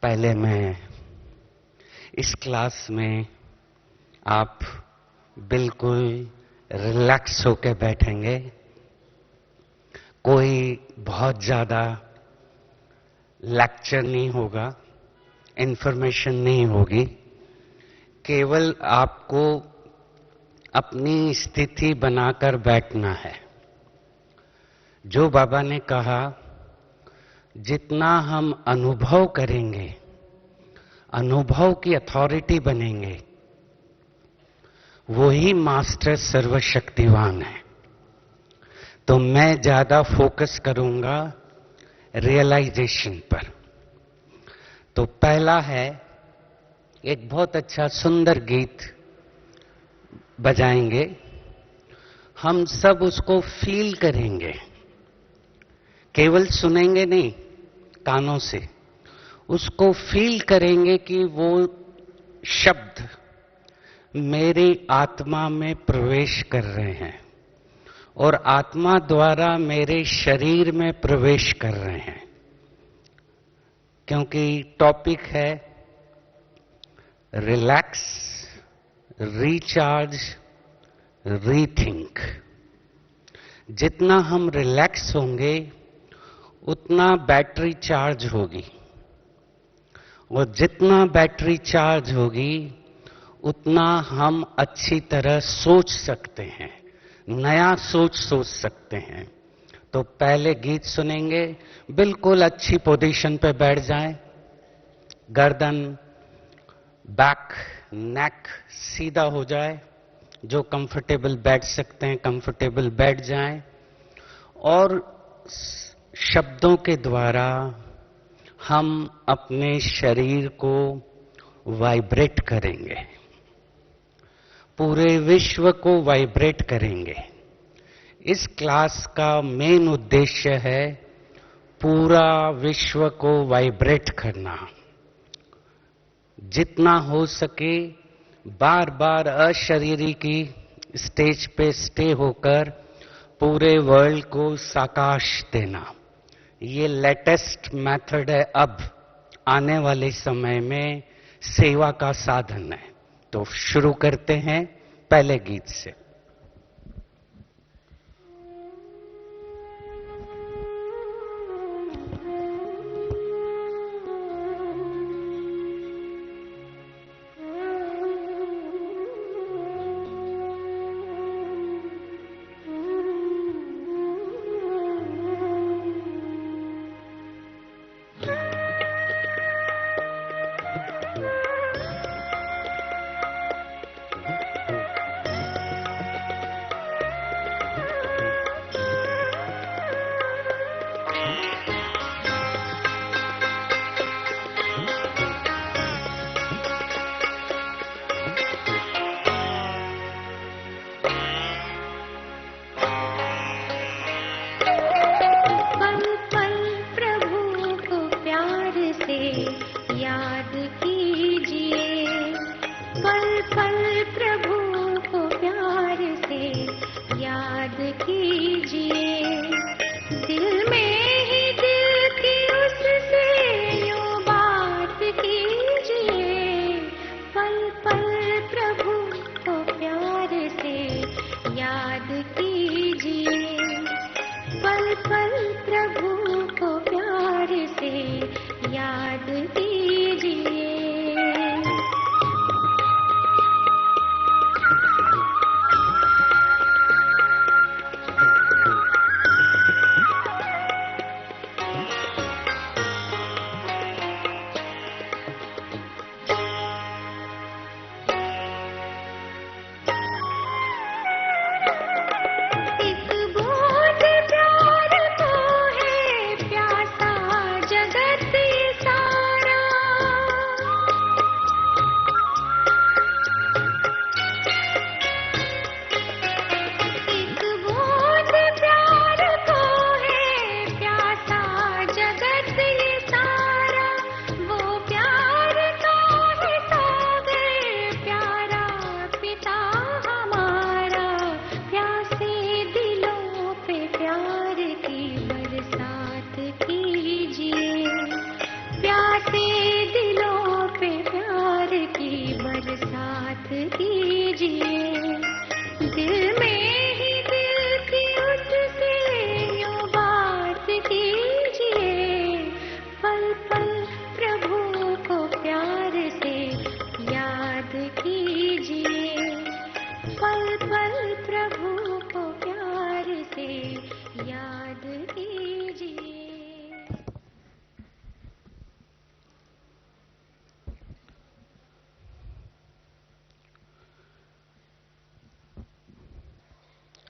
पहले मैं इस क्लास में आप बिल्कुल रिलैक्स होकर बैठेंगे। कोई बहुत ज्यादा लेक्चर नहीं होगा, इंफॉर्मेशन नहीं होगी। केवल आपको अपनी स्थिति बनाकर बैठना है। जो बाबा ने कहा, जितना हम अनुभव करेंगे, अनुभव की अथॉरिटी बनेंगे, वही मास्टर सर्वशक्तिवान है। तो मैं ज्यादा फोकस करूंगा रियलाइजेशन पर। तो पहला है, एक बहुत अच्छा सुंदर गीत बजाएंगे। हम सब उसको फील करेंगे, केवल सुनेंगे नहीं कानों से, उसको फील करेंगे कि वो शब्द मेरी आत्मा में प्रवेश कर रहे हैं और आत्मा द्वारा मेरे शरीर में प्रवेश कर रहे हैं। क्योंकि टॉपिक है रिलैक्स, रिचार्ज, रीथिंक। जितना हम रिलैक्स होंगे उतना बैटरी चार्ज होगी, और जितना बैटरी चार्ज होगी उतना हम अच्छी तरह सोच सकते हैं, नया सोच सकते हैं। तो पहले गीत सुनेंगे, बिल्कुल अच्छी पोजीशन पे बैठ जाएं, गर्दन, बैक, नेक सीधा हो जाए। जो कंफर्टेबल बैठ सकते हैं कंफर्टेबल बैठ जाएं, और शब्दों के द्वारा हम अपने शरीर को वाइब्रेट करेंगे, पूरे विश्व को वाइब्रेट करेंगे। इस क्लास का मेन उद्देश्य है पूरा विश्व को वाइब्रेट करना। जितना हो सके बार बार अशरीरी की स्टेज पे स्टे होकर पूरे वर्ल्ड को साकाश देना। ये लेटेस्ट मेथड है, अब आने वाले समय में सेवा का साधन है। तो शुरू करते हैं पहले गीत से।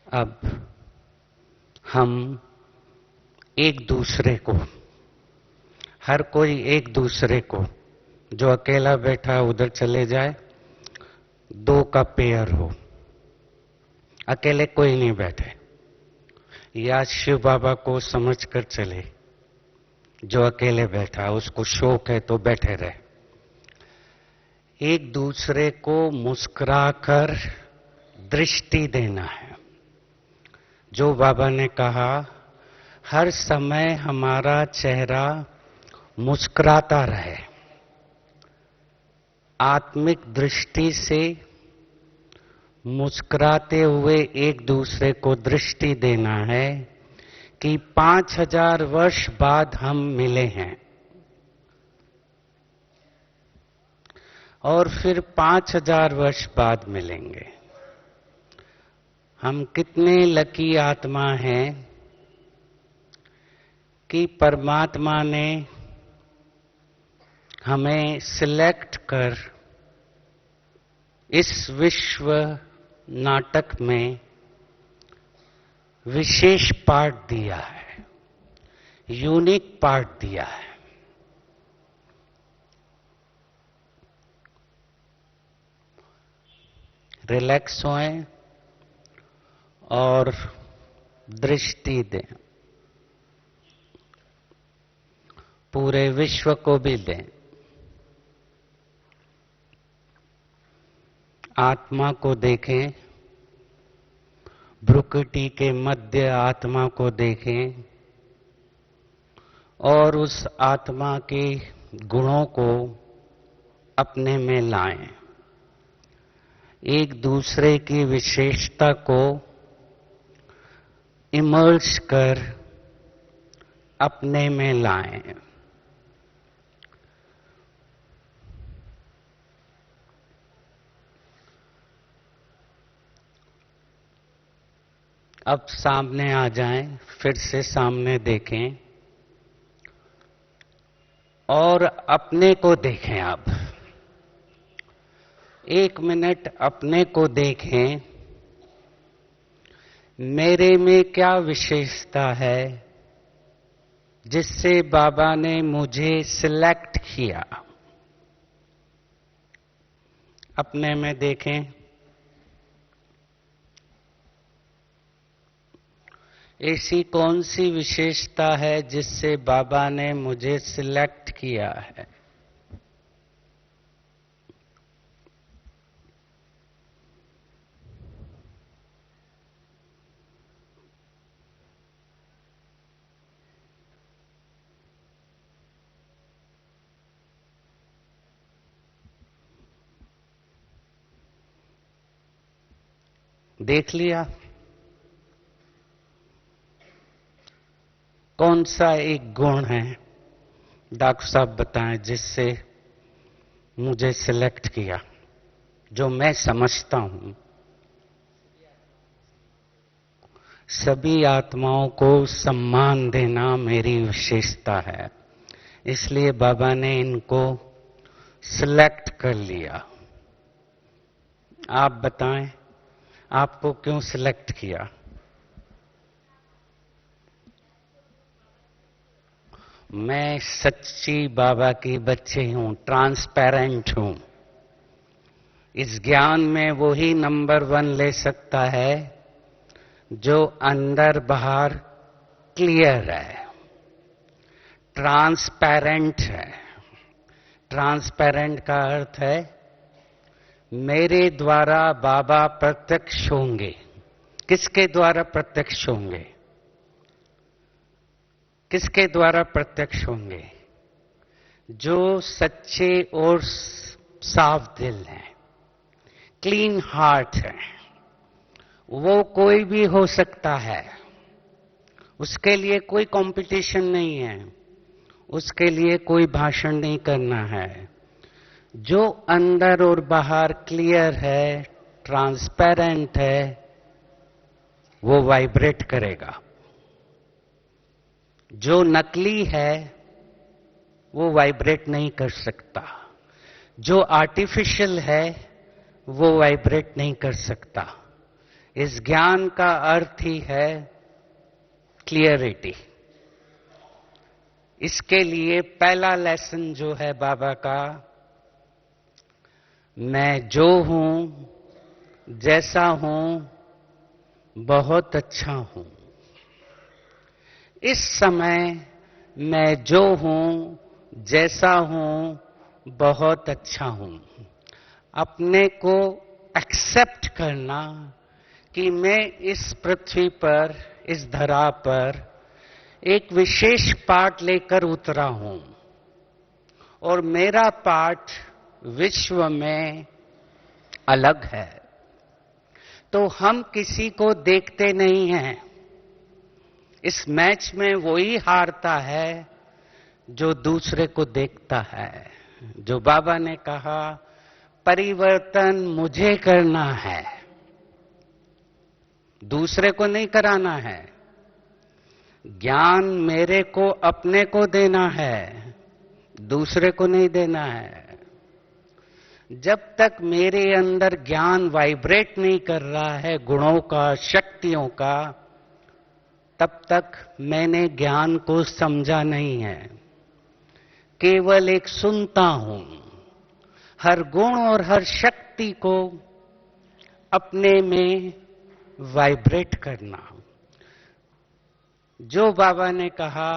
अब हम एक दूसरे को, हर कोई एक दूसरे को, जो अकेला बैठा उधर चले जाए, दो का पेयर हो, अकेले कोई नहीं बैठे, या शिव बाबा को समझकर चले, जो अकेले बैठा उसको शौक है तो बैठे रहे। एक दूसरे को मुस्कुराकर दृष्टि देना है। जो बाबा ने कहा, हर समय हमारा चेहरा मुस्कुराता रहे। आत्मिक दृष्टि से मुस्कुराते हुए एक दूसरे को दृष्टि देना है कि 5000 वर्ष बाद हम मिले हैं और फिर 5000 वर्ष बाद मिलेंगे। हम कितने लकी आत्मा हैं कि परमात्मा ने हमें सिलेक्ट कर इस विश्व नाटक में विशेष पार्ट दिया है, यूनिक पार्ट दिया है। रिलैक्स होएं और दृष्टि दें, पूरे विश्व को भी दें। आत्मा को देखें, भ्रुकुटी के मध्य आत्मा को देखें और उस आत्मा के गुणों को अपने में लाएं। एक दूसरे की विशेषता को इमर्ज कर अपने में लाएं। अब सामने आ जाएं, फिर से सामने देखें और अपने को देखें। आप 1 मिनट अपने को देखें, मेरे में क्या विशेषता है जिससे बाबा ने मुझे सिलेक्ट किया। अपने में देखें, ऐसी कौन सी विशेषता है जिससे बाबा ने मुझे सिलेक्ट किया है। देख लिया? कौन सा एक गुण है, डॉक्टर साहब बताएं, जिससे मुझे सिलेक्ट किया, जो मैं समझता हूं। सभी आत्माओं को सम्मान देना मेरी विशेषता है, इसलिए बाबा ने इनको सिलेक्ट कर लिया। आप बताएं, आपको क्यों सिलेक्ट किया? मैं सच्ची बाबा की बच्ची हूं, ट्रांसपेरेंट हूं। इस ज्ञान में वो ही नंबर 1 ले सकता है जो अंदर बाहर क्लियर है, ट्रांसपेरेंट है। ट्रांसपेरेंट का अर्थ है मेरे द्वारा बाबा प्रत्यक्ष होंगे। किसके द्वारा प्रत्यक्ष होंगे? किसके द्वारा प्रत्यक्ष होंगे? जो सच्चे और साफ दिल हैं, क्लीन हार्ट है। वो कोई भी हो सकता है, उसके लिए कोई कंपटीशन नहीं है, उसके लिए कोई भाषण नहीं करना है। जो अंदर और बाहर क्लियर है, ट्रांसपेरेंट है, वो वाइब्रेट करेगा। जो नकली है वो वाइब्रेट नहीं कर सकता। जो आर्टिफिशियल है वो वाइब्रेट नहीं कर सकता। इस ज्ञान का अर्थ ही है क्लियरिटी। इसके लिए पहला लेसन जो है बाबा का, मैं जो हूं, जैसा हूं, बहुत अच्छा हूं। इस समय मैं जो हूं, जैसा हूं, बहुत अच्छा हूं। अपने को एक्सेप्ट करना कि मैं इस पृथ्वी पर, इस धरा पर एक विशेष पार्ट लेकर उतरा हूं और मेरा पार्ट विश्व में अलग है। तो हम किसी को देखते नहीं हैं। इस मैच में वही हारता है जो दूसरे को देखता है। जो बाबा ने कहा, परिवर्तन मुझे करना है, दूसरे को नहीं कराना है। ज्ञान मेरे को अपने को देना है, दूसरे को नहीं देना है। जब तक मेरे अंदर ज्ञान वाइब्रेट नहीं कर रहा है गुणों का, शक्तियों का, तब तक मैंने ज्ञान को समझा नहीं है। केवल एक सुनता हूं। हर गुण और हर शक्ति को अपने में वाइब्रेट करना। जो बाबा ने कहा,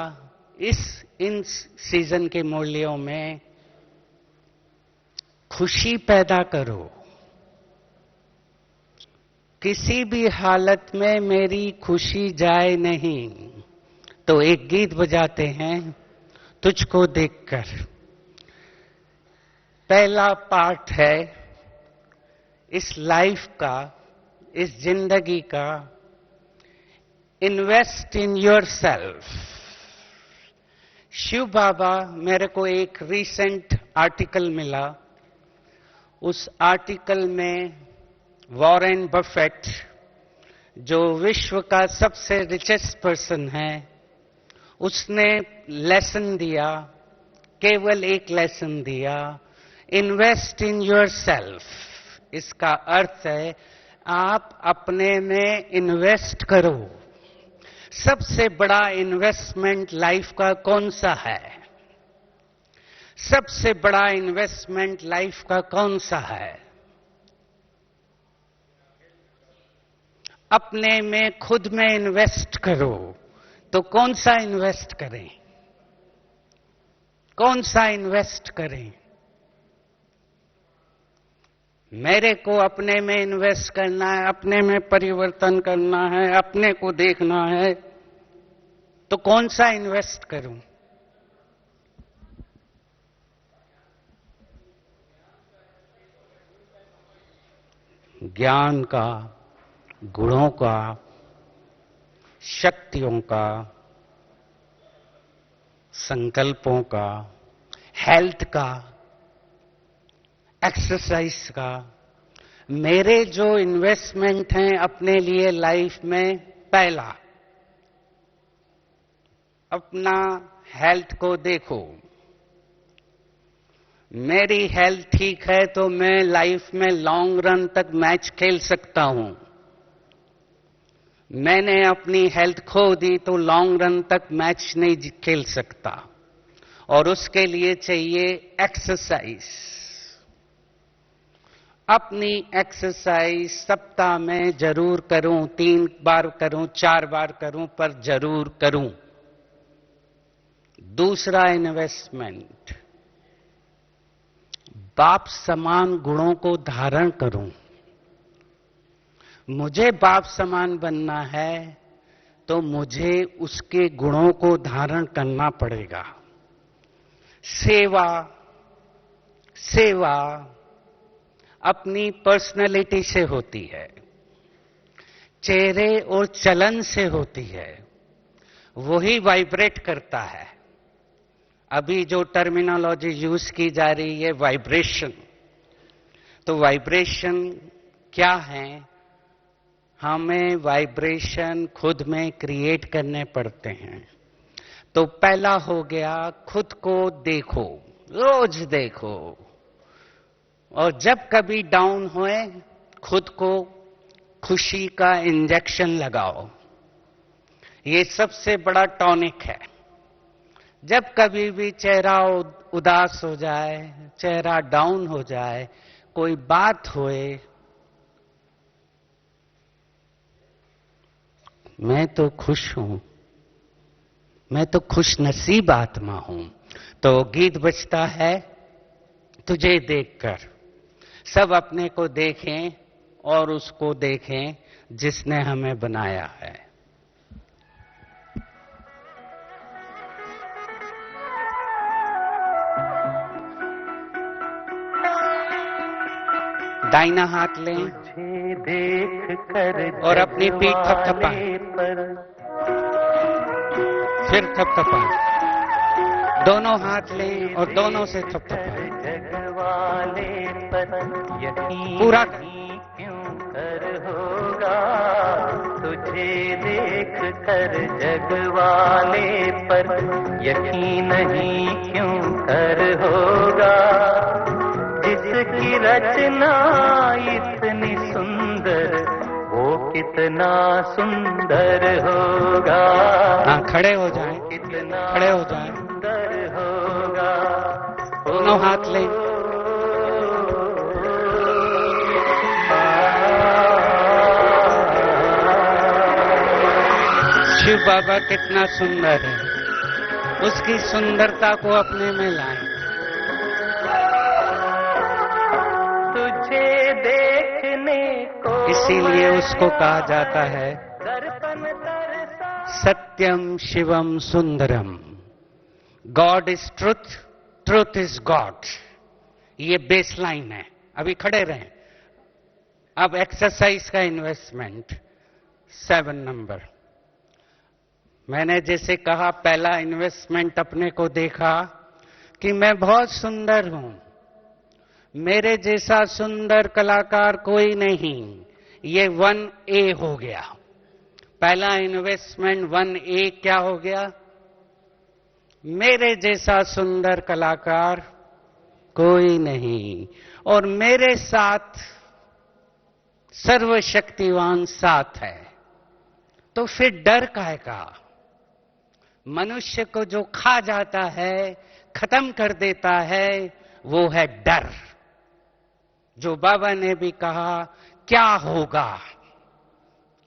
इन सीजन के मूल्यों में खुशी पैदा करो। किसी भी हालत में मेरी खुशी जाए नहीं। तो एक गीत बजाते हैं, तुझको देखकर। पहला पार्ट है इस लाइफ का, इस जिंदगी का, इन्वेस्ट इन योरसेल्फ। शिव बाबा, मेरे को एक रीसेंट आर्टिकल मिला। उस आर्टिकल में वॉरेन बफेट, जो विश्व का सबसे रिचेस्ट पर्सन है, उसने लेसन दिया, केवल एक लेसन दिया, इन्वेस्ट इन योरसेल्फ। इसका अर्थ है आप अपने में इन्वेस्ट करो। सबसे बड़ा इन्वेस्टमेंट लाइफ का कौन सा है? सबसे बड़ा इन्वेस्टमेंट लाइफ का कौन सा है? अपने में, खुद में इन्वेस्ट करो। तो कौन सा इन्वेस्ट करें? कौन सा इन्वेस्ट करें? मेरे को अपने में इन्वेस्ट करना है, अपने में परिवर्तन करना है, अपने को देखना है। तो कौन सा इन्वेस्ट करूं? ज्ञान का, गुणों का, शक्तियों का, संकल्पों का, हेल्थ का, एक्सरसाइज का। मेरे जो इन्वेस्टमेंट हैं अपने लिए लाइफ में, पहला अपना हेल्थ को देखो। मेरी हेल्थ ठीक है तो मैं लाइफ में लॉन्ग रन तक मैच खेल सकता हूं। मैंने अपनी हेल्थ खो दी तो लॉन्ग रन तक मैच नहीं खेल सकता। और उसके लिए चाहिए एक्सरसाइज। अपनी एक्सरसाइज सप्ताह में जरूर करूं, 3 बार करूं, 4 बार करूं, पर जरूर करूं। दूसरा इन्वेस्टमेंट, बाप समान गुणों को धारण करूं। मुझे बाप समान बनना है तो मुझे उसके गुणों को धारण करना पड़ेगा। सेवा, सेवा अपनी पर्सनैलिटी से होती है, चेहरे और चलन से होती है। वही वाइब्रेट करता है। अभी जो टर्मिनोलॉजी यूज की जा रही है, वाइब्रेशन। तो वाइब्रेशन क्या है? हमें वाइब्रेशन खुद में क्रिएट करने पड़ते हैं। तो पहला हो गया, खुद को देखो, रोज देखो। और जब कभी डाउन होए, खुद को खुशी का इंजेक्शन लगाओ। ये सबसे बड़ा टॉनिक है। जब कभी भी चेहरा उदास हो जाए, चेहरा डाउन हो जाए, कोई बात होए, मैं तो खुश हूं, मैं तो खुश नसीब आत्मा हूं, तो गीत बजता है तुझे देखकर। सब अपने को देखें और उसको देखें जिसने हमें बनाया है। दाहिना हाथ लें और अपनी पीठ थपथपाएं, फिर थपथपाएं। दोनों हाथ लें और दोनों से थपथपाएं। पूरा क्यों कर होगा तुझे देख कर जग वाले पर यकीन नहीं क्यों कर होगा जिसकी रचना इतनी सुंदर वो कितना सुंदर होगा। हाँ, खड़े हो जाएं, खड़े हो जाएं। सुंदर होगा। दोनों हाथ लें। शिव बाबा कितना सुंदर है, उसकी सुंदरता को अपने में लाएं। तुझे देखने को इसीलिए उसको कहा जाता है सत्यम शिवम सुंदरम। God is truth, truth is God. ये बेसलाइन है। अभी खड़े रहें। अब एक्सरसाइज का इन्वेस्टमेंट 7 नंबर। मैंने जैसे कहा, पहला इन्वेस्टमेंट अपने को देखा कि मैं बहुत सुंदर हूं, मेरे जैसा सुंदर कलाकार कोई नहीं। ये 1A हो गया। पहला इन्वेस्टमेंट 1A क्या हो गया? मेरे जैसा सुंदर कलाकार कोई नहीं, और मेरे साथ सर्वशक्तिवान साथ है। तो फिर डर काहे का? मनुष्य को जो खा जाता है, खत्म कर देता है, वो है डर। जो बाबा ने भी कहा, क्या होगा,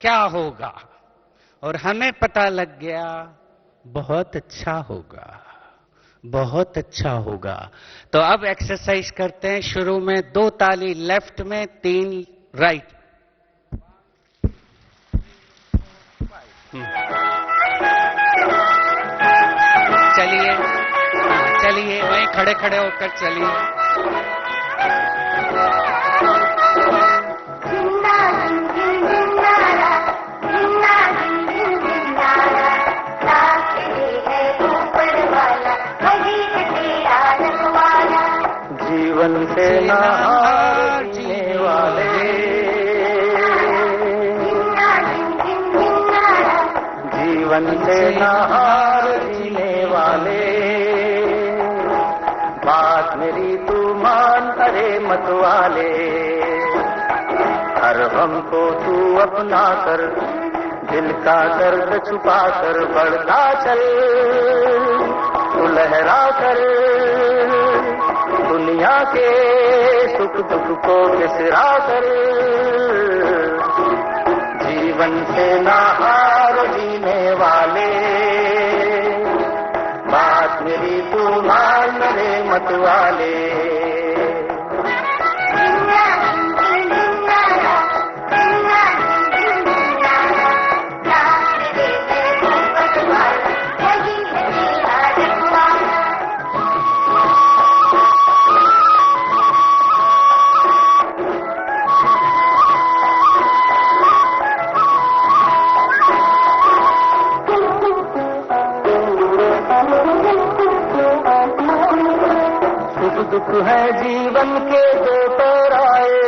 क्या होगा, और हमें पता लग गया बहुत अच्छा होगा, बहुत अच्छा होगा। तो अब एक्सरसाइज करते हैं। शुरू में 2 ताली लेफ्ट में, 3 राइट। चलिए, चलिए, वहीं खड़े खड़े होकर चलिए। जीवन से ना हार जीने वाले, जीवन से ना हार जीने वाले, बात मेरी तू मान अरे मत वाले। हर हमको तू अपना कर, दिल का दर्द छुपा कर बढ़ता चल, तू लहरा कर दुनिया के सुख दुख को बिसरा कर। जीवन से ना हार जीने वाले, बात मेरी तू मान रे मत वाले। दुख है जीवन के 2 तराए,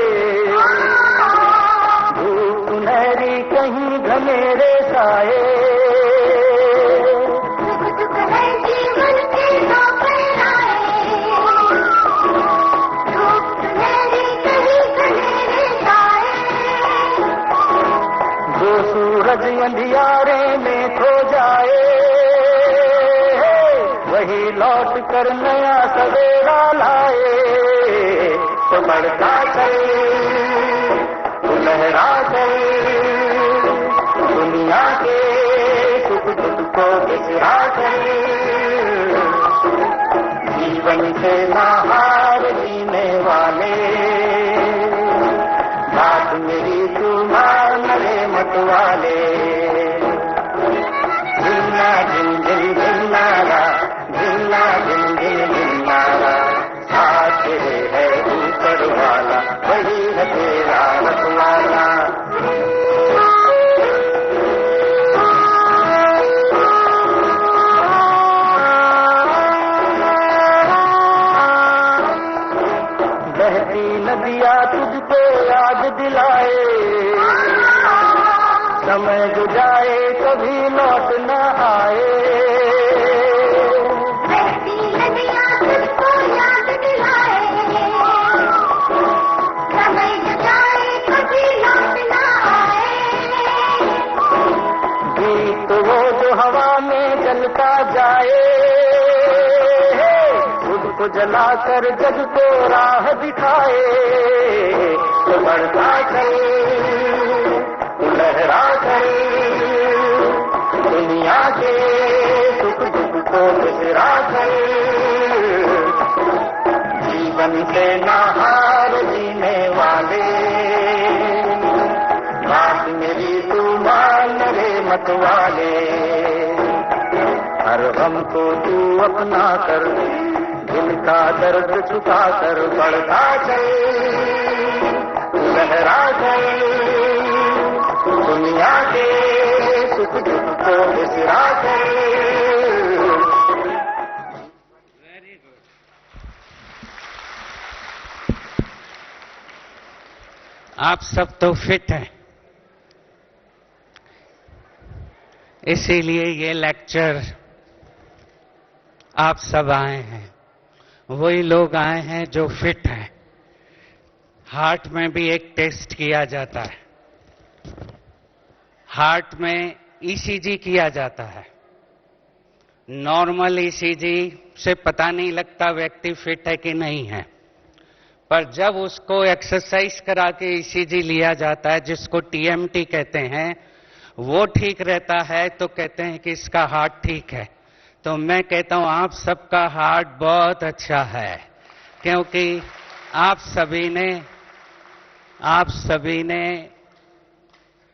धूप सुनहरी कहीं घनेरे साए। दुख है जीवन के 2 तराए, धूप सुनहरी कहीं घनेरे साए। लौट कर नया सवेरा लाए, तो बढ़ता चल, तो लहरा चल, दुनिया के सुख दुख को बिसरा चल, जीवन से ना हार जीने वाले, बात मेरी तू मान रे मत वाले। जिन्ना जिन जिन जिन्नारा, जिन्ना जिन जिन जिन्नारा, साथ तेरे है ऊपर वाला, वही है तेरा रखवाला। बहती नदियाँ तुझको याद दिलाए, समय जो जाए कभी लौट न आए। बहती नदियाँ तुझको याद दिलाए, समय जो जाए कभी लौट न आए। गीत वो जो हवा में जलता जाए, खुद को जलाकर जग को राह दिखाए, तो बढ़ता चल, लहरा चल, दुनिया के सुख दुख को बिसरा चल, जीवन से ना हार जीने वाले, बात मेरी तू मान रे मत वाले। हर गम को तू अपना कर, दिल का दर्द छुपा कर बढ़ता चल, लहरा चल, दुनिया के सुख दुख को बिसरा चल। Very good. आप सब तो फिट हैं, इसीलिए ये लेक्चर आप सब आए हैं। वही लोग आए हैं जो फिट हैं। हार्ट में भी एक टेस्ट किया जाता है, हार्ट में ईसीजी किया जाता है। नॉर्मल ईसीजी से पता नहीं लगता व्यक्ति फिट है कि नहीं है, पर जब उसको एक्सरसाइज करा के ईसीजी लिया जाता है, जिसको टीएमटी कहते हैं, वो ठीक रहता है तो कहते हैं कि इसका हार्ट ठीक है। तो मैं कहता हूं आप सबका हार्ट बहुत अच्छा है, क्योंकि आप सभी ने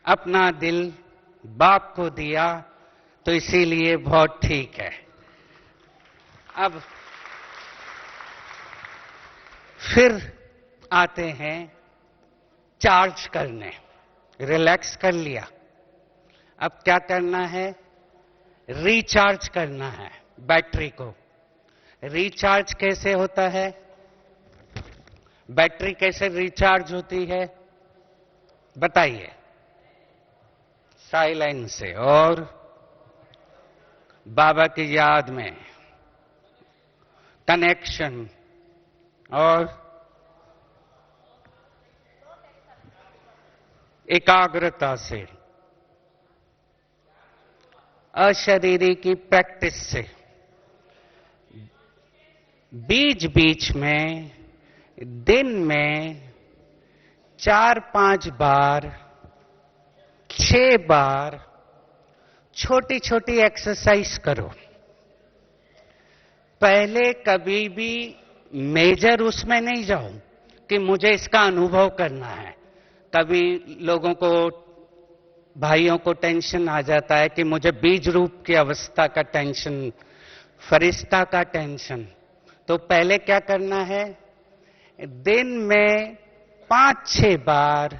अपना दिल बाप को दिया, तो इसीलिए बहुत ठीक है। अब फिर आते हैं चार्ज करने। रिलैक्स कर लिया, अब क्या करना है? रिचार्ज करना है बैटरी को। रिचार्ज कैसे होता है? बैटरी कैसे रिचार्ज होती है बताइए? साइलेंस से और बाबा की याद में, कनेक्शन और एकाग्रता से, अशरीरी की प्रैक्टिस से। बीच बीच में दिन में 4-5 बार, 6 बार छोटी छोटी एक्सरसाइज करो। पहले कभी भी मेजर उसमें नहीं जाओ कि मुझे इसका अनुभव करना है। कभी लोगों को, भाइयों को टेंशन आ जाता है कि मुझे बीज रूप की अवस्था का टेंशन, फरिश्ता का टेंशन। तो पहले क्या करना है? दिन में 5-6 बार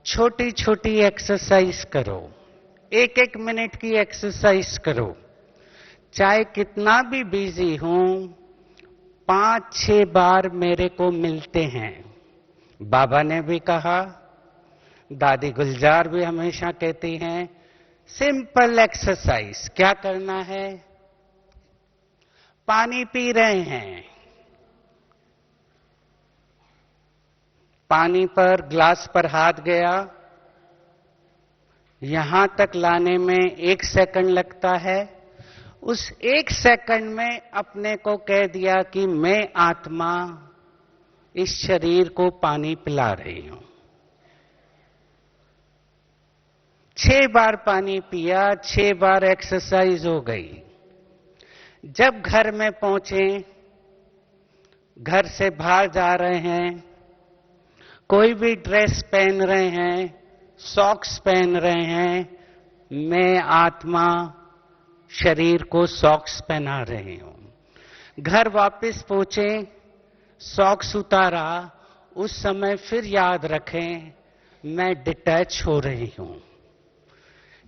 छोटी छोटी एक्सरसाइज करो। 1-1 मिनट की एक्सरसाइज करो। चाहे कितना भी बिजी हूं, 5-6 बार मेरे को मिलते हैं। बाबा ने भी कहा, दादी गुलजार भी हमेशा कहती हैं, सिंपल एक्सरसाइज। क्या करना है? पानी पी रहे हैं, पानी पर, ग्लास पर हाथ गया, यहां तक लाने में 1 सेकंड लगता है, उस एक सेकंड में अपने को कह दिया कि मैं आत्मा इस शरीर को पानी पिला रही हूं। 6 बार पानी पिया, 6 बार एक्सरसाइज हो गई। जब घर में पहुंचे, घर से बाहर जा रहे हैं, कोई भी ड्रेस पहन रहे हैं, सॉक्स पहन रहे हैं, मैं आत्मा शरीर को सॉक्स पहना रही हूं। घर वापस पहुंचे, सॉक्स उतारा, उस समय फिर याद रखें मैं डिटैच हो रही हूं।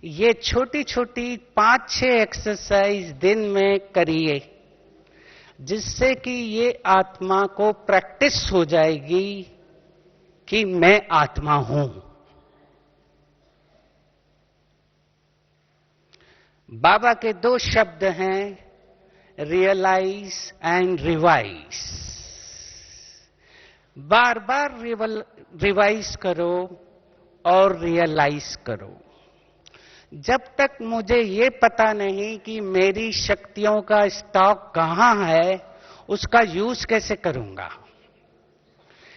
ये छोटी छोटी 5-6 एक्सरसाइज दिन में करिए, जिससे कि ये आत्मा को प्रैक्टिस हो जाएगी कि मैं आत्मा हूं। बाबा के 2 शब्द हैं, रियलाइज एंड रिवाइज। बार बार रिवाइज करो और रियलाइज करो। जब तक मुझे ये पता नहीं कि मेरी शक्तियों का स्टॉक कहां है, उसका यूज कैसे करूंगा।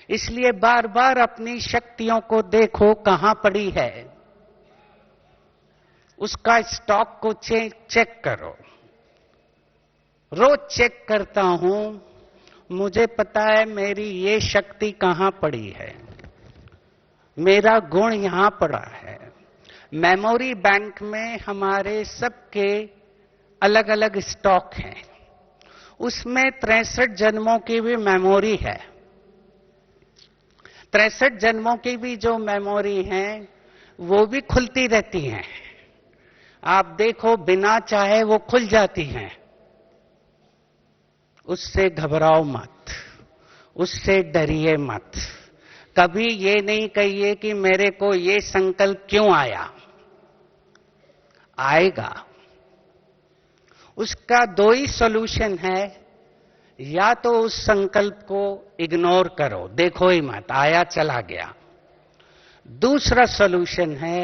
इसलिए बार बार अपनी शक्तियों को देखो कहां पड़ी है, उसका स्टॉक को चेक करो। रोज चेक करता हूं, मुझे पता है मेरी ये शक्ति कहां पड़ी है, मेरा गुण यहां पड़ा है। मेमोरी बैंक में हमारे सबके अलग अलग स्टॉक हैं, उसमें 63 जन्मों की भी मेमोरी है। 63 जन्मों की भी जो मेमोरी है वो भी खुलती रहती हैं। आप देखो बिना चाहे वो खुल जाती हैं। उससे घबराओ मत, उससे डरिए मत। कभी ये नहीं कहिए कि मेरे को ये संकल्प क्यों आया। आएगा। उसका 2 ही सॉल्यूशन है, या तो उस संकल्प को इग्नोर करो, देखो ही मत, आया चला गया। दूसरा सॉल्यूशन है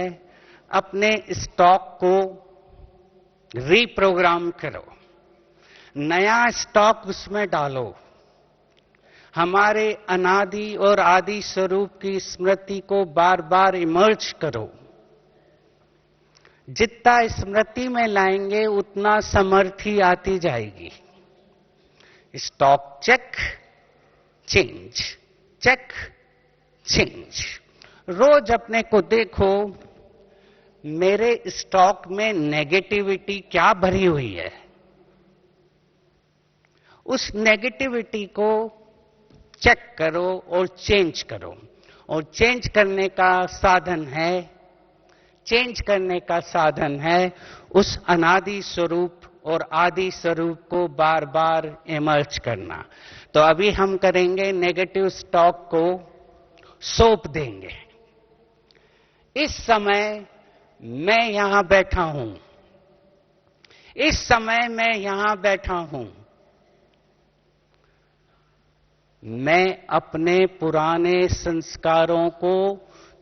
अपने स्टॉक को रीप्रोग्राम करो, नया स्टॉक उसमें डालो। हमारे अनादि और आदि स्वरूप की स्मृति को बार बार इमर्ज करो। जितना स्मृति में लाएंगे उतना समर्थी आती जाएगी। Stock check, change, check, change. रोज अपने को देखो, मेरे स्टॉक में नेगेटिविटी क्या भरी हुई है। उस नेगेटिविटी को चेक करो और चेंज करो। और चेंज करने का साधन है, उस अनादि स्वरूप और आदि स्वरूप को बार बार इमर्ज करना। तो अभी हम करेंगे, नेगेटिव स्टॉक को सौंप देंगे। इस समय मैं यहां बैठा हूं, इस समय मैं यहां बैठा हूं, मैं अपने पुराने संस्कारों को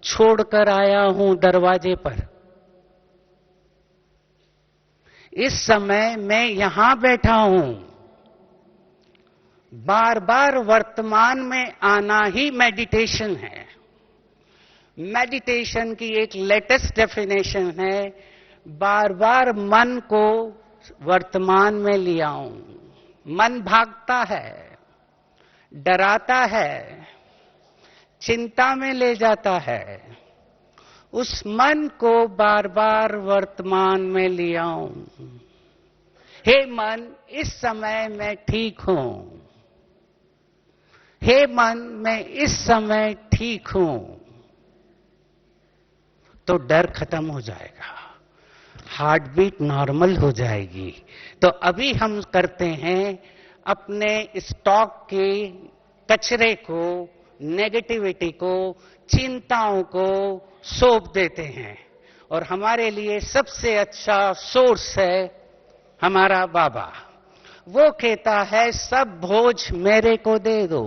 छोड़कर आया हूं दरवाजे पर। इस समय मैं यहां बैठा हूं। बार बार वर्तमान में आना ही मेडिटेशन है। मेडिटेशन की एक लेटेस्ट डेफिनेशन है, बार बार मन को वर्तमान में ले आऊं। मन भागता है, डराता है, चिंता में ले जाता है। उस मन को बार बार वर्तमान में ले आऊं। हे मन, इस समय मैं ठीक हूं। हे मन, मैं इस समय ठीक हूं। तो डर खत्म हो जाएगा, हार्ट बीट नॉर्मल हो जाएगी। तो अभी हम करते हैं, अपने स्टॉक के कचरे को, नेगेटिविटी को, चिंताओं को सौंप देते हैं। और हमारे लिए सबसे अच्छा सोर्स है हमारा बाबा। वो कहता है, सब बोझ मेरे को दे दो।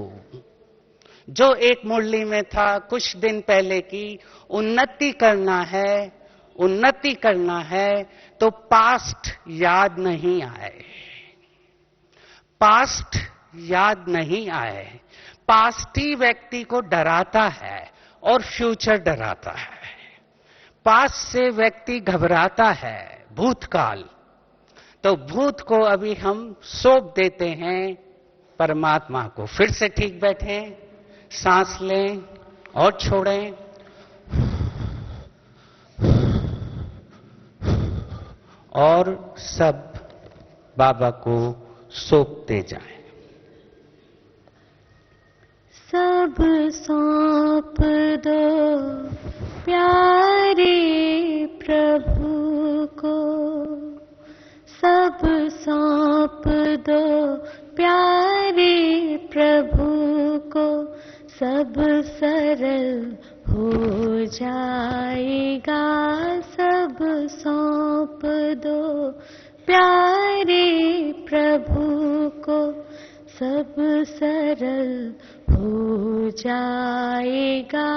जो एक मुरली में था कुछ दिन पहले की, उन्नति करना है, उन्नति करना है तो पास्ट याद नहीं आए, पास्ट याद नहीं आए। पास्ट ही व्यक्ति को डराता है और फ्यूचर डराता है। पास्ट से व्यक्ति घबराता है, भूतकाल। तो भूत को अभी हम सौंप देते हैं परमात्मा को। फिर से ठीक बैठे, सांस लें और छोड़ें। और सब बाबा को सौंपते जाएं। सब सौंप दो प्यारे प्रभु को, सब सौंप दो प्यारे प्रभु को, सब सरल हो जाएगा। सब सौंप दो प्यारे प्रभु को, सब सरल हो जाएगा।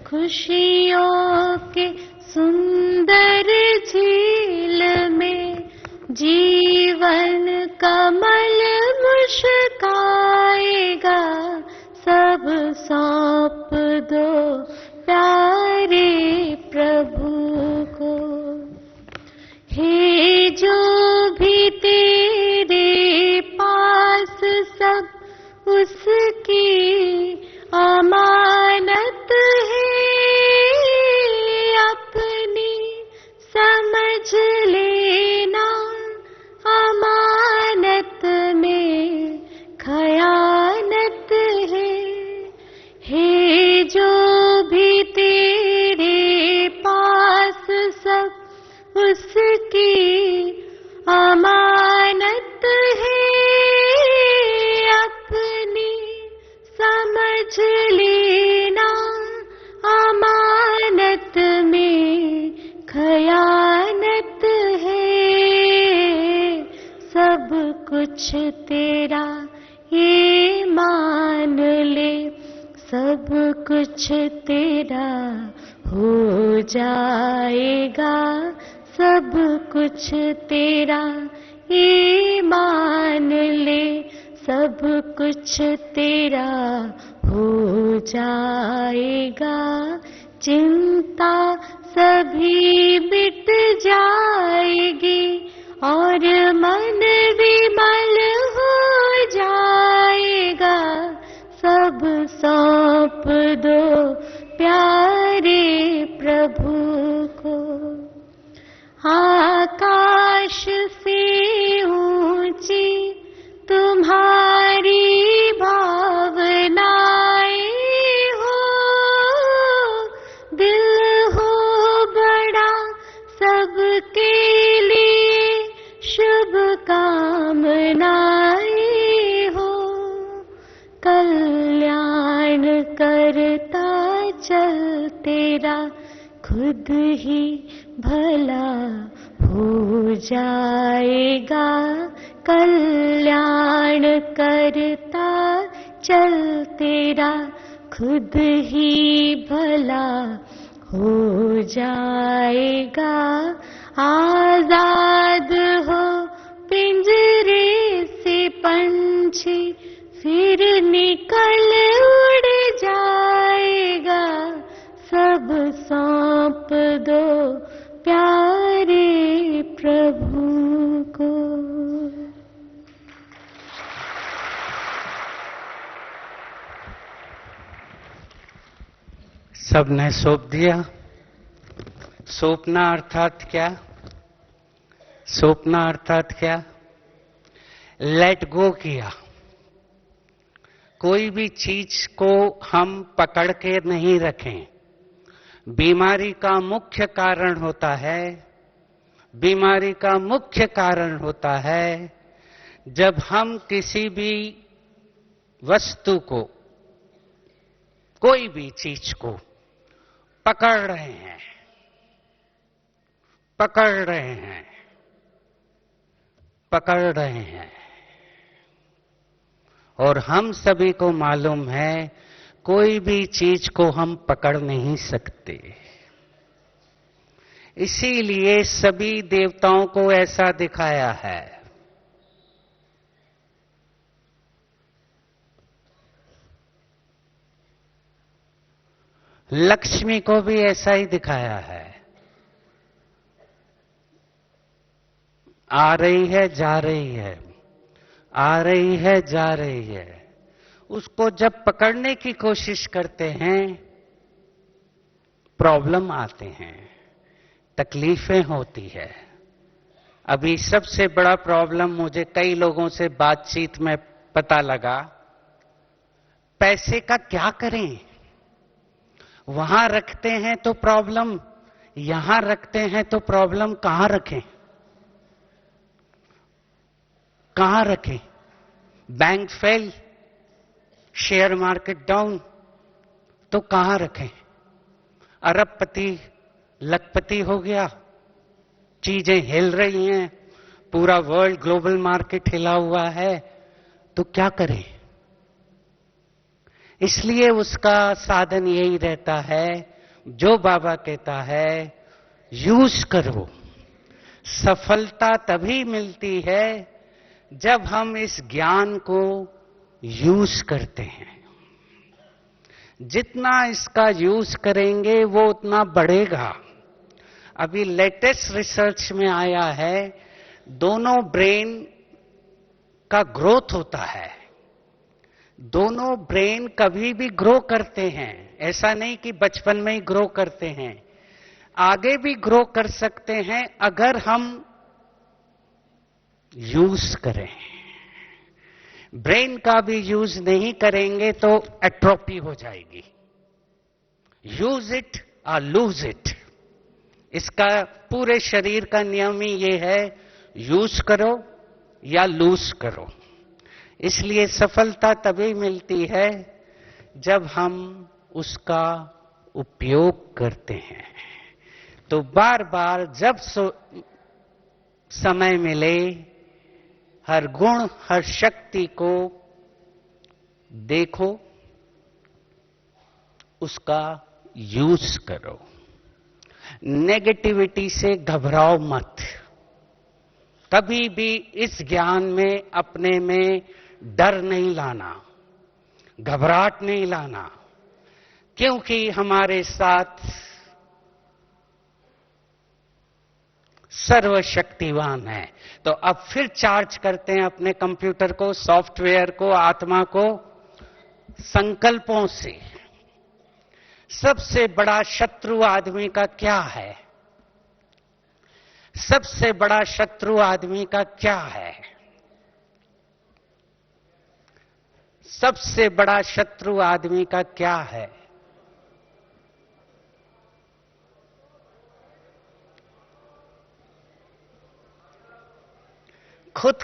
खुशियों के सुंदर झील में जीवन कमल मुस्काएगा। सब सौंप दो प्यारे प्रभु को। हे जो भी तेरे पास सब उसकी अमानत है, अपनी समझ लेना अमानत में खयानत है। हे जो भी तेरे पास सब उसकी अमानत है, अपनी समझ लेना अमानत में खयानत है। सब कुछ तेरा ये मान ले, सब कुछ तेरा हो जाएगा। सब कुछ तेरा ये मान ले, सब कुछ तेरा हो जाएगा। चिंता सभी मिट जाएगी और मन विमल हो जाएगा। सब सौंप दो प्यारे प्रभु को। आकाश से ऊंची तुम्हारी भावनाएं हो, दिल हो बड़ा सबके लिए शुभ कामनाएं हो। कल्याण करता चल तेरा खुद ही भला हो जाएगा। कल्याण करता चल तेरा खुद ही भला हो जाएगा। आजाद हो पिंजरे से पंछी, फिर निकल उड़ जाएगा। सब सौंप दो प्यारे प्रभु को। सबने सौंप दिया। सौंपना अर्थात क्या? सौंपना अर्थात क्या? लेट गो किया। कोई भी चीज को हम पकड़ के नहीं रखें। बीमारी का मुख्य कारण होता है, बीमारी का मुख्य कारण होता है जब हम किसी भी वस्तु को, कोई भी चीज को पकड़ रहे हैं, पकड़ रहे हैं, पकड़ रहे हैं। और हम सभी को मालूम है कोई भी चीज को हम पकड़ नहीं सकते। इसीलिए सभी देवताओं को ऐसा दिखाया है। लक्ष्मी को भी ऐसा ही दिखाया है। आ रही है, जा रही है, आ रही है, जा रही है। उसको जब पकड़ने की कोशिश करते हैं, प्रॉब्लम आते हैं, तकलीफें होती है। अभी सबसे बड़ा प्रॉब्लम मुझे कई लोगों से बातचीत में पता लगा, पैसे का क्या करें? वहां रखते हैं तो प्रॉब्लम, यहां रखते हैं तो प्रॉब्लम। कहां रखें? कहां रखें? Bank fail, share market down, तो कहां रखें? अरबपति लखपति हो गया, चीजें हिल रही हैं, पूरा वर्ल्ड ग्लोबल मार्केट हिला हुआ है, तो क्या करें? इसलिए उसका साधन यही रहता है, जो बाबा कहता है, यूज करो। सफलता तभी मिलती है जब हम इस ज्ञान को यूज करते हैं। जितना इसका यूज करेंगे वो उतना बढ़ेगा। अभी लेटेस्ट रिसर्च में आया है, दोनों ब्रेन का ग्रोथ होता है। दोनों ब्रेन कभी भी ग्रो करते हैं, ऐसा नहीं कि बचपन में ही ग्रो करते हैं, आगे भी ग्रो कर सकते हैं अगर हम यूज करें। ब्रेन का भी यूज नहीं करेंगे तो एट्रोफी हो जाएगी। यूज इट और लूज इट, इसका पूरे शरीर का नियम ही ये है, यूज करो या लूज करो। इसलिए सफलता तभी मिलती है जब हम उसका उपयोग करते हैं। तो बार बार जब समय मिले, हर गुण हर शक्ति को देखो, उसका यूज करो। नेगेटिविटी से घबराओ मत। कभी भी इस ज्ञान में अपने में डर नहीं लाना, घबराहट नहीं लाना, क्योंकि हमारे साथ सर्वशक्तिवान है। तो अब फिर चार्ज करते हैं अपने कंप्यूटर को, सॉफ्टवेयर को, आत्मा को, संकल्पों से। सबसे बड़ा शत्रु आदमी का क्या है? सबसे बड़ा शत्रु आदमी का क्या है? सबसे बड़ा शत्रु आदमी का क्या है? खुद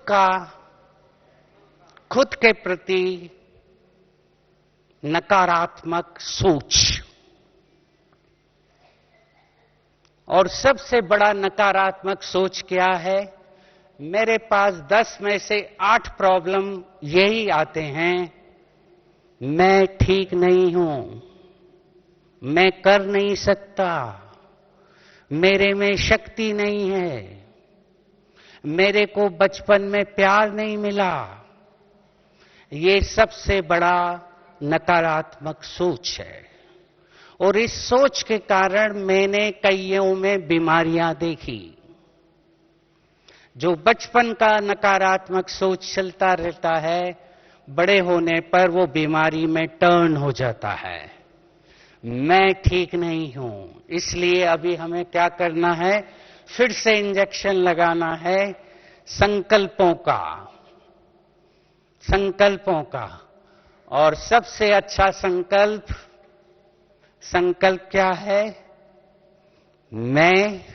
के प्रति नकारात्मक सोच। और सबसे बड़ा नकारात्मक सोच क्या है? मेरे पास 10 में से 8 प्रॉब्लम यही आते हैं, मैं ठीक नहीं हूं, मैं कर नहीं सकता, मेरे में शक्ति नहीं है, मेरे को बचपन में प्यार नहीं मिला। ये सबसे बड़ा नकारात्मक सोच है। और इस सोच के कारण मैंने कईयों में बीमारियां देखी। जो बचपन का नकारात्मक सोच चलता रहता है, बड़े होने पर वो बीमारी में टर्न हो जाता है। मैं ठीक नहीं हूं, इसलिए अभी हमें क्या करना है? फिर से इंजेक्शन लगाना है संकल्पों का। संकल्पों का। और सबसे अच्छा संकल्प क्या है? मैं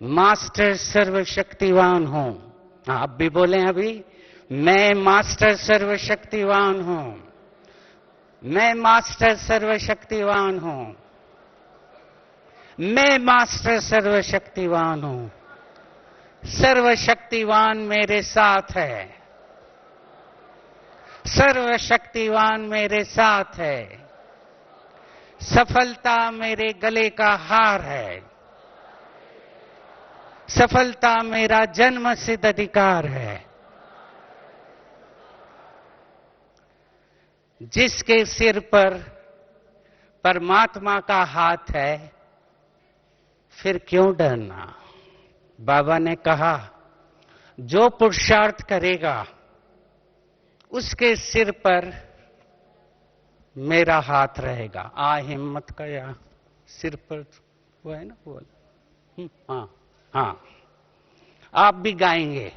मास्टर सर्वशक्तिवान हूं। आप भी बोलें अभी, मैं मास्टर सर्वशक्तिवान हूं, मैं मास्टर सर्वशक्तिवान हूं, मैं मास्टर सर्वशक्तिवान हूं। सर्वशक्तिवान मेरे साथ है, सर्वशक्तिवान मेरे साथ है। सफलता मेरे गले का हार है, सफलता मेरा जन्मसिद्ध अधिकार है। जिसके सिर पर परमात्मा का हाथ है, फिर क्यों डरना। बाबा ने कहा, जो पुरुषार्थ करेगा उसके सिर पर मेरा हाथ रहेगा। आ हिम्मत का या सिर पर वो है ना बोल। हाँ हाँ, आप भी गाएंगे।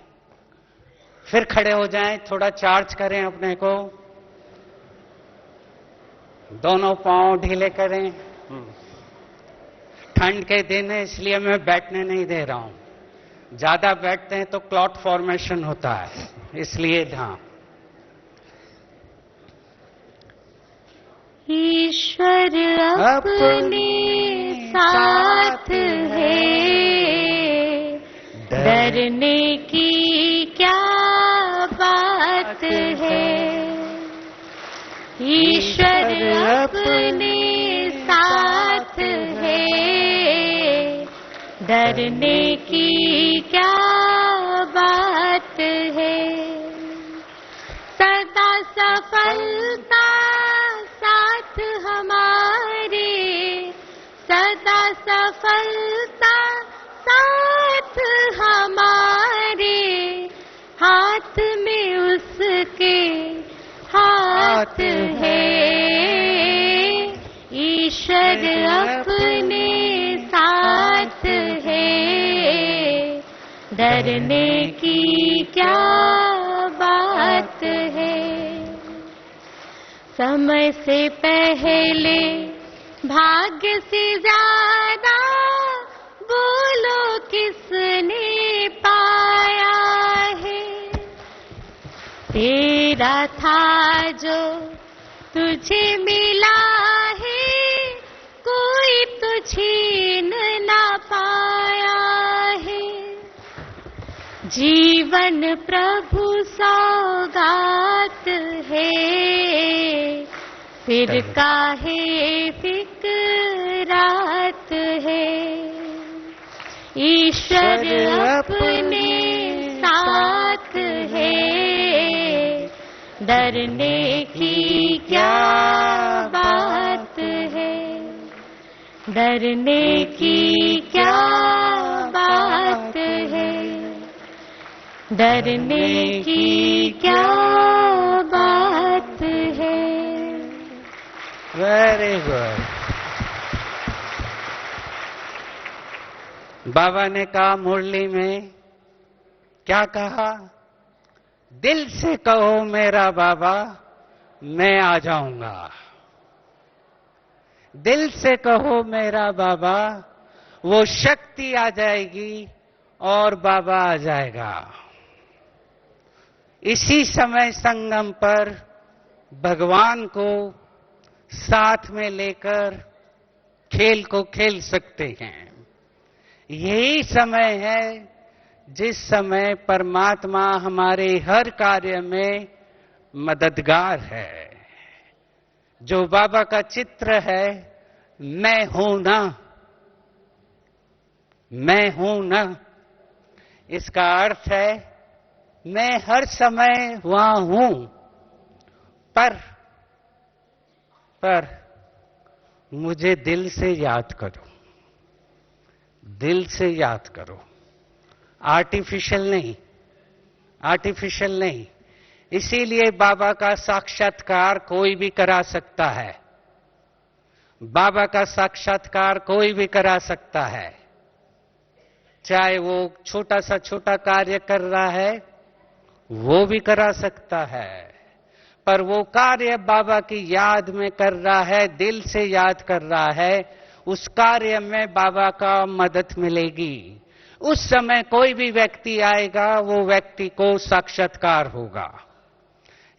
फिर खड़े हो जाएं, थोड़ा चार्ज करें अपने को, दोनों पांव ढीले करें। ठंड के दिन है इसलिए मैं बैठने नहीं दे रहा हूं। ज्यादा बैठते हैं तो क्लॉट फॉर्मेशन होता है, इसलिए हाँ। ईश्वर अपने साथ है, डरने की क्या बात है। ईश्वर अपने साथ है, डरने की क्या बात है। सदा सफलता साथ हमारे, सदा सफलता साथ हमारे। हाथ में उसके हाथ है, ईश्वर अपने साथ है, डरने की क्या बात है। समय से पहले भाग्य से ज्यादा बोलो किसने पाया है। तेरा था जो तुझे मिला है, कोई तो छीन ना पाया है। जीवन प्रभु सौगात है, फिर काहे फिक्रात है। ईश्वर अपने साथ है, डरने की क्या बात है। डरने की क्या बात है। डरने की क्या बात है। Very good. बाबा ने कहा मुरली में, क्या कहा? दिल से कहो मेरा बाबा, मैं आ जाऊंगा। दिल से कहो मेरा बाबा, वो शक्ति आ जाएगी और बाबा आ जाएगा। इसी समय संगम पर भगवान को साथ में लेकर खेल को खेल सकते हैं। यही समय है जिस समय परमात्मा हमारे हर कार्य में मददगार है। जो बाबा का चित्र है, मैं हूं ना, मैं हूं ना, इसका अर्थ है मैं हर समय वहां हूं, पर मुझे दिल से याद करो, दिल से याद करो। आर्टिफिशियल नहीं, आर्टिफिशियल नहीं। इसीलिए बाबा का साक्षात्कार कोई भी करा सकता है। बाबा का साक्षात्कार कोई भी करा सकता है, चाहे वो छोटा सा छोटा कार्य कर रहा है वो भी करा सकता है, पर वो कार्य बाबा की याद में कर रहा है, दिल से याद कर रहा है, उस कार्य में बाबा का मदद मिलेगी। उस समय कोई भी व्यक्ति आएगा, वो व्यक्ति को साक्षात्कार होगा।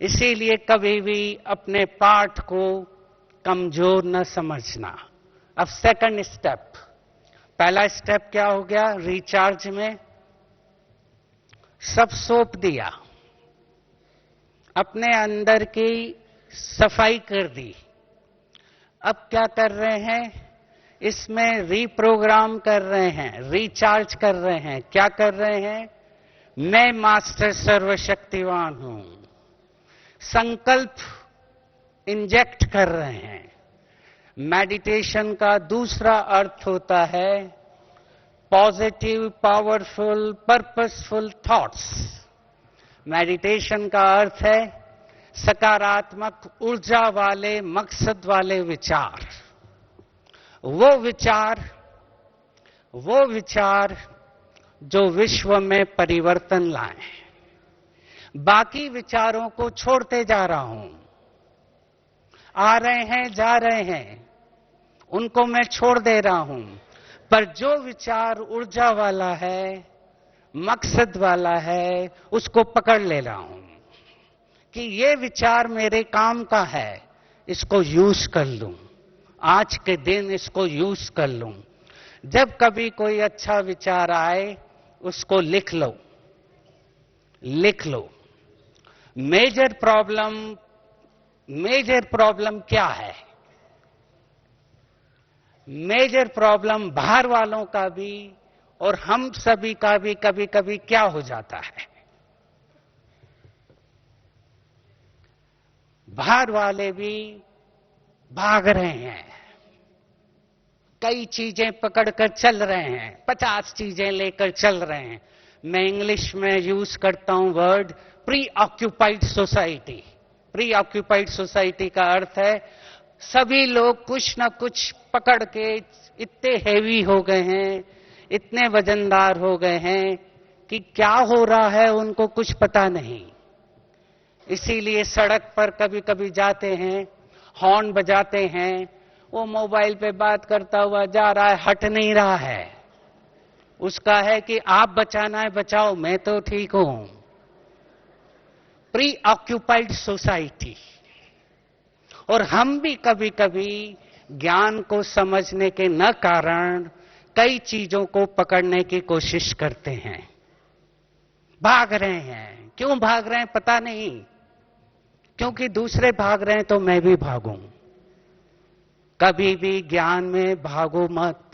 इसीलिए कभी भी अपने पाठ को कमजोर न समझना। अब सेकंड स्टेप, पहला स्टेप क्या हो गया? रिचार्ज में सब सौंप दिया, अपने अंदर की सफाई कर दी। अब क्या कर रहे हैं इसमें रीप्रोग्राम कर रहे हैं, रिचार्ज कर रहे हैं। क्या कर रहे हैं? मैं मास्टर सर्वशक्तिवान हूं। संकल्प इंजेक्ट कर रहे हैं। मेडिटेशन का दूसरा अर्थ होता है positive, powerful, purposeful thoughts. Meditation का अर्थ है सकारात्मक ऊर्जा वाले, मकसद वाले विचार। वो विचार जो विश्व में परिवर्तन लाए। बाकी विचारों को छोड़ते जा रहा हूं। आ रहे हैं, जा रहे हैं, उनको मैं छोड़ दे रहा हूं। पर जो विचार ऊर्जा वाला है, मकसद वाला है, उसको पकड़ ले रहा हूं कि ये विचार मेरे काम का है, इसको यूज कर लूं। आज के दिन इसको यूज कर लूं। जब कभी कोई अच्छा विचार आए, उसको लिख लो। मेजर प्रॉब्लम क्या है? मेजर प्रॉब्लम बाहर वालों का भी और हम सभी का भी कभी कभी क्या हो जाता है? बाहर वाले भी भाग रहे हैं, कई चीजें पकड़कर चल रहे हैं, 50 चीजें लेकर चल रहे हैं। मैं इंग्लिश में यूज करता हूं word pre occupied society. Pre occupied society का अर्थ है सभी लोग कुछ न कुछ पकड़ के इतने हेवी हो गए हैं, इतने वजनदार हो गए हैं कि क्या हो रहा है उनको कुछ पता नहीं। इसीलिए सड़क पर कभी कभी जाते हैं, हॉर्न बजाते हैं, वो मोबाइल पे बात करता हुआ जा रहा है, हट नहीं रहा है। उसका है कि आप बचाना है बचाओ, मैं तो ठीक हूं। Pre occupied society. और हम भी कभी कभी ज्ञान को समझने के न कारण कई चीजों को पकड़ने की कोशिश करते हैं। भाग रहे हैं। क्यों भाग रहे हैं पता नहीं, क्योंकि दूसरे भाग रहे हैं तो मैं भी भागूं। कभी भी ज्ञान में भागो मत।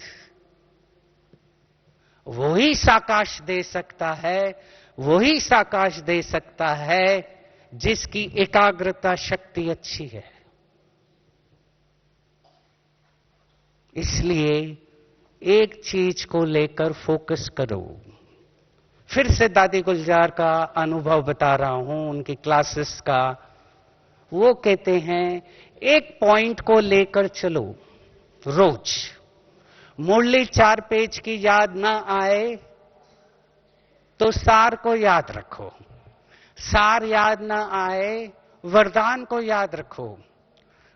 वही साकाश दे सकता है, वही साकाश दे सकता है जिसकी एकाग्रता शक्ति अच्छी है। इसलिए एक चीज को लेकर फोकस करो। फिर से दादी गुलजार का अनुभव बता रहा हूं, उनकी क्लासेस का। वो कहते हैं एक पॉइंट को लेकर चलो रोज। मुरली 4 पेज की याद ना आए तो सार को याद रखो। सार याद ना आए, वरदान को याद रखो।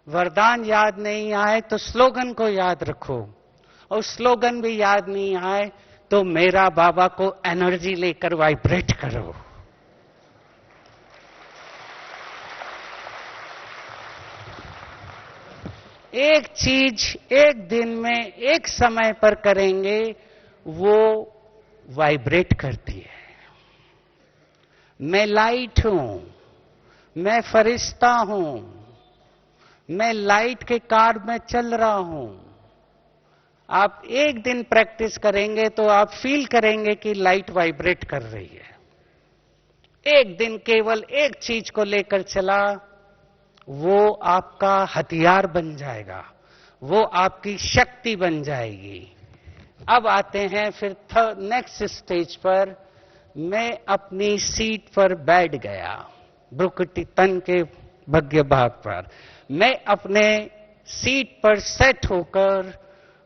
वरदान याद नहीं आए तो स्लोगन को याद रखो। और स्लोगन भी याद नहीं आए तो मेरा बाबा को एनर्जी लेकर वाइब्रेट करो। एक चीज एक दिन में एक समय पर करेंगे, वो वाइब्रेट करती है। मैं लाइट हूं, मैं फरिश्ता हूं, मैं लाइट के कार में चल रहा हूं। आप एक दिन प्रैक्टिस करेंगे तो आप फील करेंगे कि लाइट वाइब्रेट कर रही है। एक दिन केवल एक चीज को लेकर चला, वो आपका हथियार बन जाएगा, वो आपकी शक्ति बन जाएगी। अब आते हैं फिर नेक्स्ट स्टेज पर। मैं अपनी सीट पर बैठ गया, भ्रुकुटी तन के भग्य भाग पर। मैं अपने सीट पर सेट होकर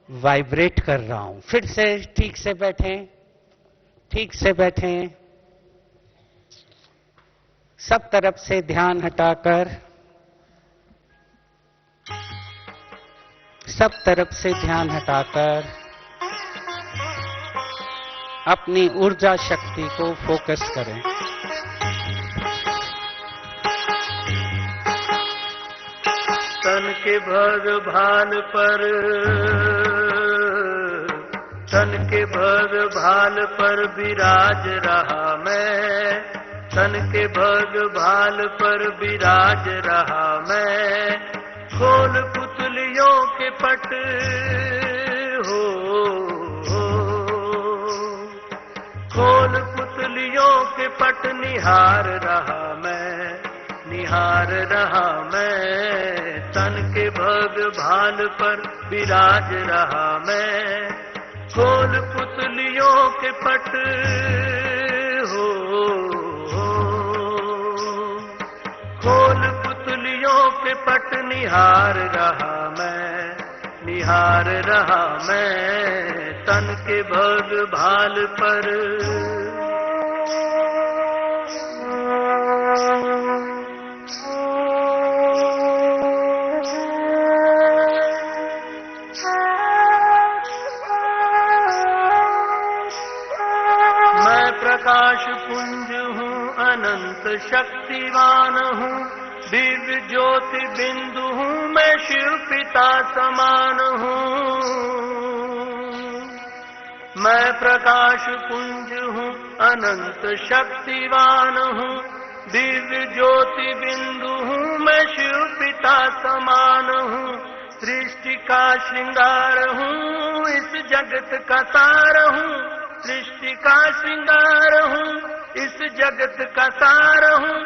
वाइब्रेट कर रहा हूं। फिर से ठीक से बैठें, ठीक से बैठें। सब तरफ से ध्यान हटाकर, सब तरफ से ध्यान हटाकर अपनी ऊर्जा शक्ति को फोकस करें। तन के भर भाल पर, तन के भर भाल पर विराज रहा मैं। तन के भर भाल पर विराज रहा मैं। खोल पुतलियों के पट, के पट निहार रहा मैं, तन के भग भाल पर विराज रहा मैं। खोल पुतलियों के पट हो, खोल पुतलियों के पट निहार रहा मैं, तन के भग भाल पर। प्रकाश पुंज हूँ, अनंत शक्तिवान हूँ, दिव्य ज्योति बिंदु हूँ, मैं शिव पिता समान हूँ। मैं प्रकाश पुंज हूँ, अनंत शक्तिवान हूँ, दिव्य ज्योति बिंदु हूँ, मैं शिव पिता समान हूँ। सृष्टि का श्रृंगार हूँ, इस जगत का सार हूँ, सृष्टि का श्रृंगार हूँ, इस जगत का सार हूँ।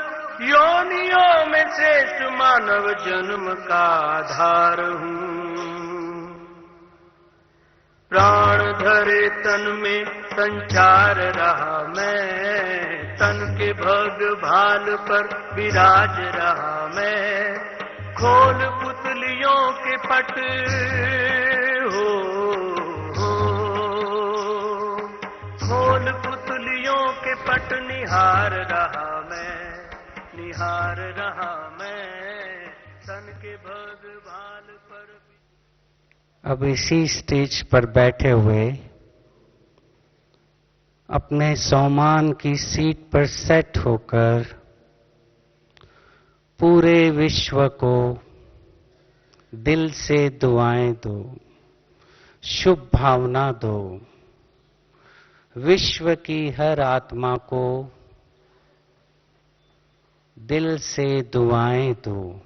योनियों में श्रेष्ठ मानव जन्म का आधार हूँ। प्राण धरे तन में संचार रहा मैं, तन के भग भाल पर विराज रहा मैं। खोल पुतलियों के पट हो, खोल पुतलियों के पट निहार रहा मैं, तन के भग भाल पर। अब इसी स्टेज पर बैठे हुए अपने सम्मान की सीट पर सेट होकर पूरे विश्व को दिल से दुआएं दो, शुभ भावना दो। विश्व की हर आत्मा को दिल से दुआएं दो।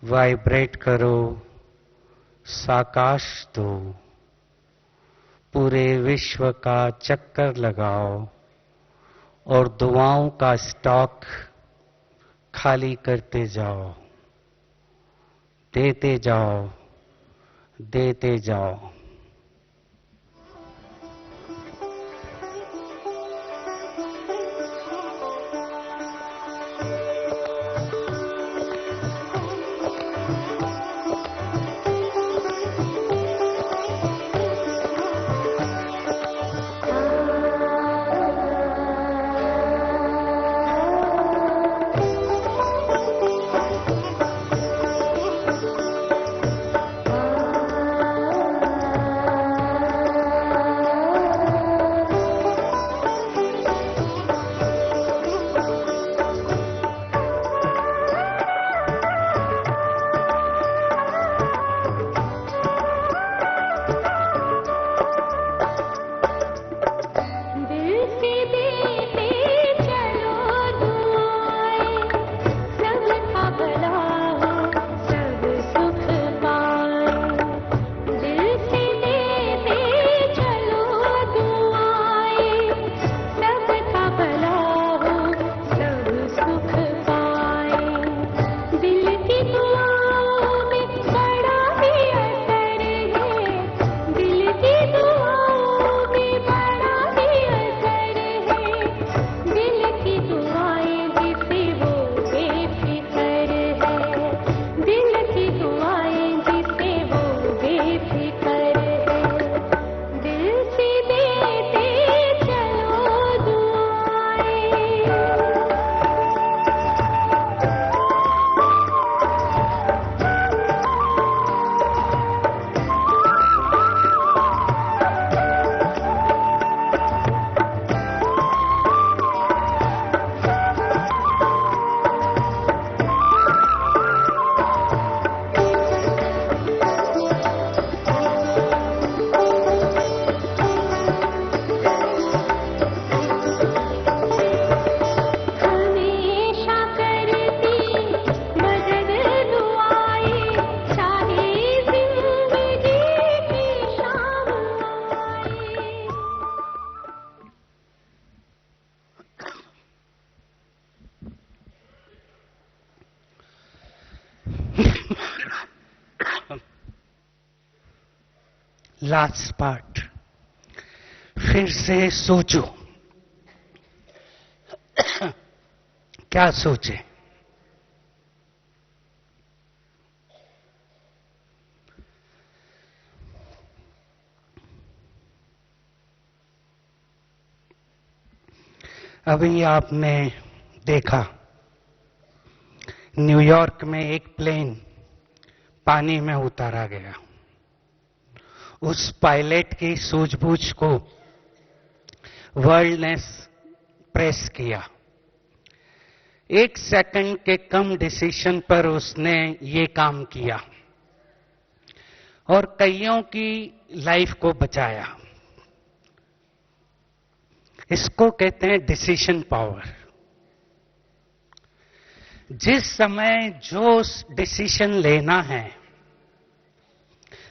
वाइब्रेट करो, साकाश दो। पूरे विश्व का चक्कर लगाओ और दुआओं का स्टॉक खाली करते जाओ, देते जाओ, देते जाओ। Last part. फिर से सोचो। क्या सोचे? अभी आपने देखा न्यूयॉर्क में एक प्लेन पानी में उतारा गया। उस पायलट की सूझबूझ को वर्ल्ड ने प्रेस किया। 1 सेकंड के कम डिसीजन पर उसने ये काम किया और कईयों की लाइफ को बचाया। इसको कहते हैं डिसीजन पावर। जिस समय जो डिसीजन लेना है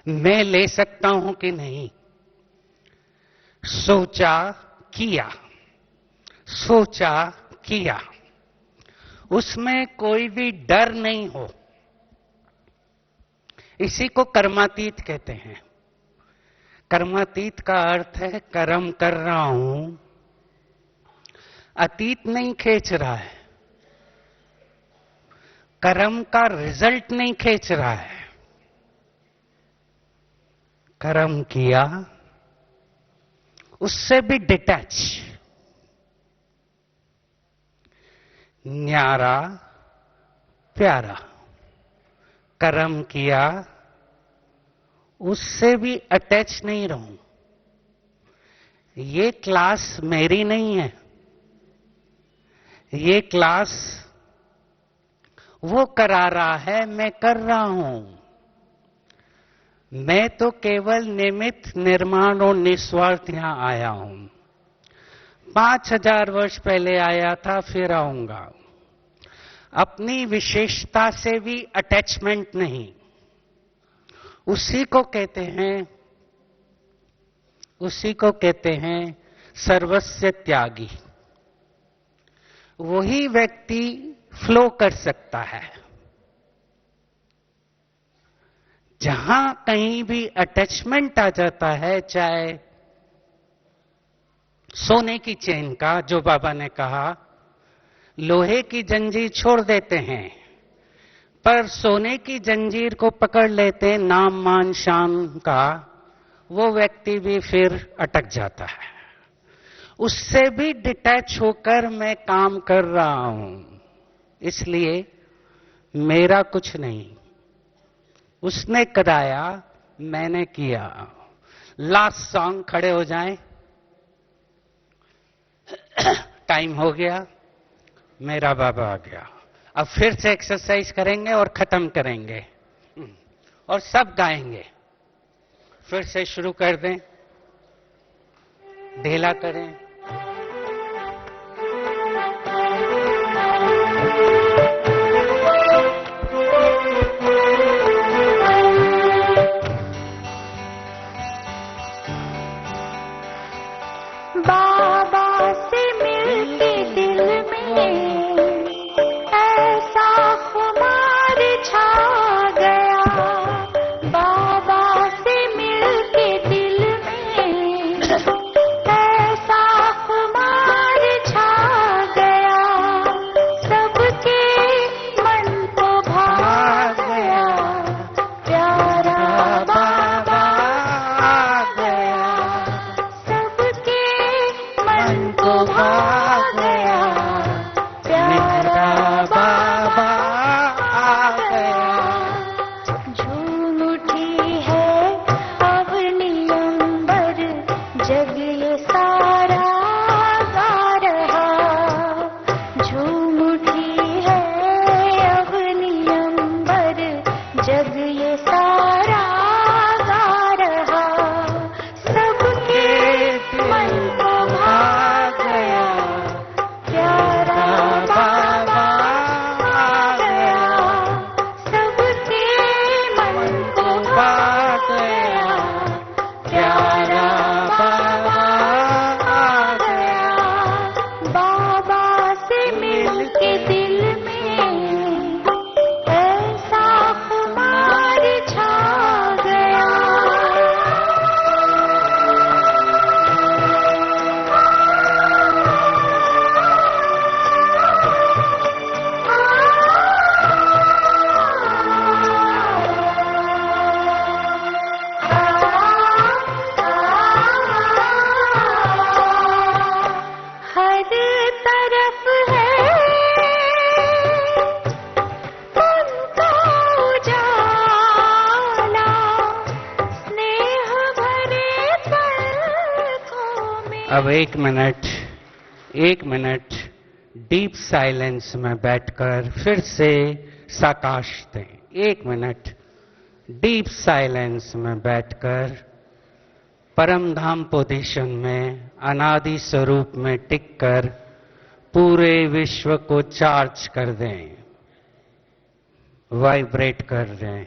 मैं ले सकता हूं कि नहीं, सोचा किया, सोचा किया, उसमें कोई भी डर नहीं हो, इसी को कर्मातीत कहते हैं। कर्मातीत का अर्थ है कर्म कर रहा हूं, अतीत नहीं खींच रहा है, कर्म का रिजल्ट नहीं खींच रहा है। कर्म किया, उससे भी डिटैच, न्यारा प्यारा। कर्म किया, उससे भी अटैच नहीं रहूं। ये क्लास मेरी नहीं है, ये क्लास वो करा रहा है, मैं कर रहा हूं। मैं तो केवल निमित्त, निर्माण और निस्वार्थ यहां आया हूं। 5000 वर्ष पहले आया था, फिर आऊंगा। अपनी विशेषता से भी अटैचमेंट नहीं। उसी को कहते हैं सर्वस्व त्यागी। वही व्यक्ति फ्लो कर सकता है। जहां कहीं भी अटैचमेंट आ जाता है, चाहे सोने की चेन का, जो बाबा ने कहा, लोहे की जंजीर छोड़ देते हैं पर सोने की जंजीर को पकड़ लेते हैं नाम मान शान का, वो व्यक्ति भी फिर अटक जाता है। उससे भी डिटैच होकर मैं काम कर रहा हूं, इसलिए मेरा कुछ नहीं। उसने कराया, मैंने किया। लास्ट सॉन्ग, खड़े हो जाएं। टाइम हो गया, मेरा बाबा आ गया। अब फिर से एक्सरसाइज करेंगे और खत्म करेंगे और सब गाएंगे। फिर से शुरू कर दें, ढीला करें। बाबा से मिलके दिल में ऐसा खुमार छा गया। बाबा से मिलके दिल में ऐसा अब एक मिनट डीप साइलेंस में बैठकर फिर से साकाश दें। 1 मिनट डीप साइलेंस में बैठकर परम धाम पोजीशन में अनादि स्वरूप में टिककर पूरे विश्व को चार्ज कर दें, वाइब्रेट कर दें।